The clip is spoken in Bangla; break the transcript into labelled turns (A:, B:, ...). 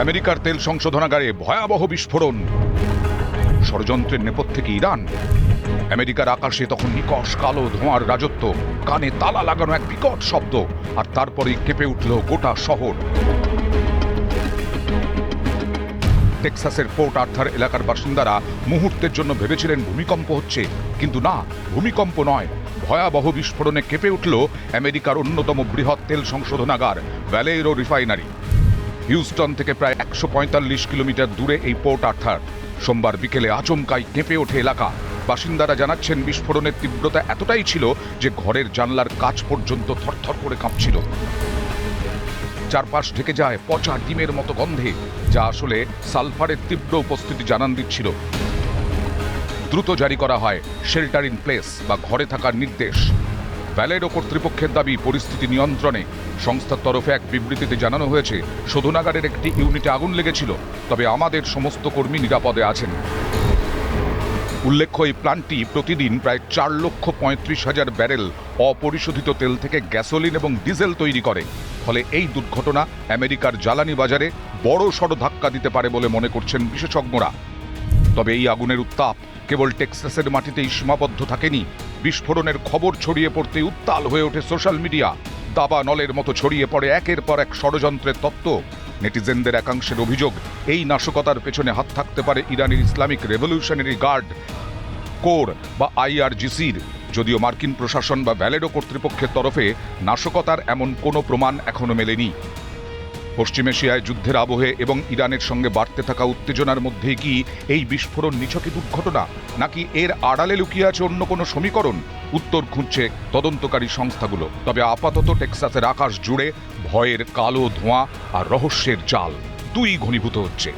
A: আমেরিকার তেল সংশোধনাগারে ভয়াবহ বিস্ফোরণ। ষড়যন্ত্রের নেপথ্যে কি ইরান? আমেরিকার আকাশে তখন নিকষ কালো ধোঁয়ার রাজত্ব, কানে তালা লাগানো এক বিকট শব্দ, আর তারপরেই কেঁপে উঠল গোটা শহর। টেক্সাসের পোর্ট আর্থার এলাকার বাসিন্দারা মুহূর্তের জন্য ভেবেছিলেন ভূমিকম্প হচ্ছে, কিন্তু না, ভূমিকম্প নয়, ভয়াবহ বিস্ফোরণে কেঁপে উঠল আমেরিকার অন্যতম বৃহৎ তেল সংশোধনাগার ভ্যালেরো রিফাইনারি। হিউস্টন থেকে প্রায় 145 কিলোমিটার দূরে এই পোর্ট আর্থার। সোমবার বিকেলে আচমকাই কেঁপে ওঠে এলাকা। বাসিন্দারা জানাচ্ছেন বিস্ফোরণের তীব্রতা এতটাই ছিল যে ঘরের জানলার কাচ পর্যন্ত থরথর করে কাঁপছিল। চারপাশ ঢেকে যায় পচা ডিমের মতো গন্ধে, যা আসলে সালফারের তীব্র উপস্থিতি জানান দিচ্ছিল। দ্রুত জারি করা হয় শেল্টার ইন প্লেস বা ঘরে থাকার নির্দেশ। ভ্যালেরো কর্তৃপক্ষের দাবি পরিস্থিতি নিয়ন্ত্রণে। সংস্থার তরফে এক বিবৃতিতে জানানো হয়েছে, শোধনাগারের একটি ইউনিটে আগুন লেগেছিল, তবে আমাদের সমস্ত কর্মী নিরাপদে আছেন। উল্লেখ্য, এই প্ল্যান্টটি প্রতিদিন প্রায় 4,35,000 ব্যারেল অপরিশোধিত তেল থেকে গ্যাসোলিন এবং ডিজেল তৈরি করে। ফলে এই দুর্ঘটনা আমেরিকার জ্বালানি বাজারে বড় সড় ধাক্কা দিতে পারে বলে মনে করছেন বিশেষজ্ঞরা। তবে এই আগুনের উত্তাপ কেবল টেক্সাসের মাটিতেই সীমাবদ্ধ থাকেনি। বিস্ফোরণের খবর ছড়িয়ে পড়তে উত্তাল হয়ে ওঠে সোশ্যাল মিডিয়া। দাবা নলের মতো ছড়িয়ে পড়ে একের পর এক ষড়যন্ত্রের তত্ত্ব। নেটিজেনদের একাংশের অভিযোগ, এই নাশকতার পেছনে হাত থাকতে পারে ইরানের ইসলামিক রেভলিউশনারি গার্ড কোর বা IRGCর। যদিও মার্কিন প্রশাসন বা ভ্যালেরো কর্তৃপক্ষের তরফে নাশকতার এমন কোনো প্রমাণ এখনো মেলেনি। পশ্চিম এশিয়ায় যুদ্ধের আবহে এবং ইরানের সঙ্গে বাড়তে থাকা উত্তেজনার মধ্যেই কি এই বিস্ফোরণ নিছকই দুর্ঘটনা, নাকি এর আড়ালে লুকিয়ে আছে অন্য কোনো সমীকরণ? উত্তর খুঁজছে তদন্তকারী সংস্থাগুলো। তবে আপাতত টেক্সাসের আকাশ জুড়ে ভয়ের কালো ধোঁয়া আর রহস্যের জাল দুই ঘনীভূত হচ্ছে।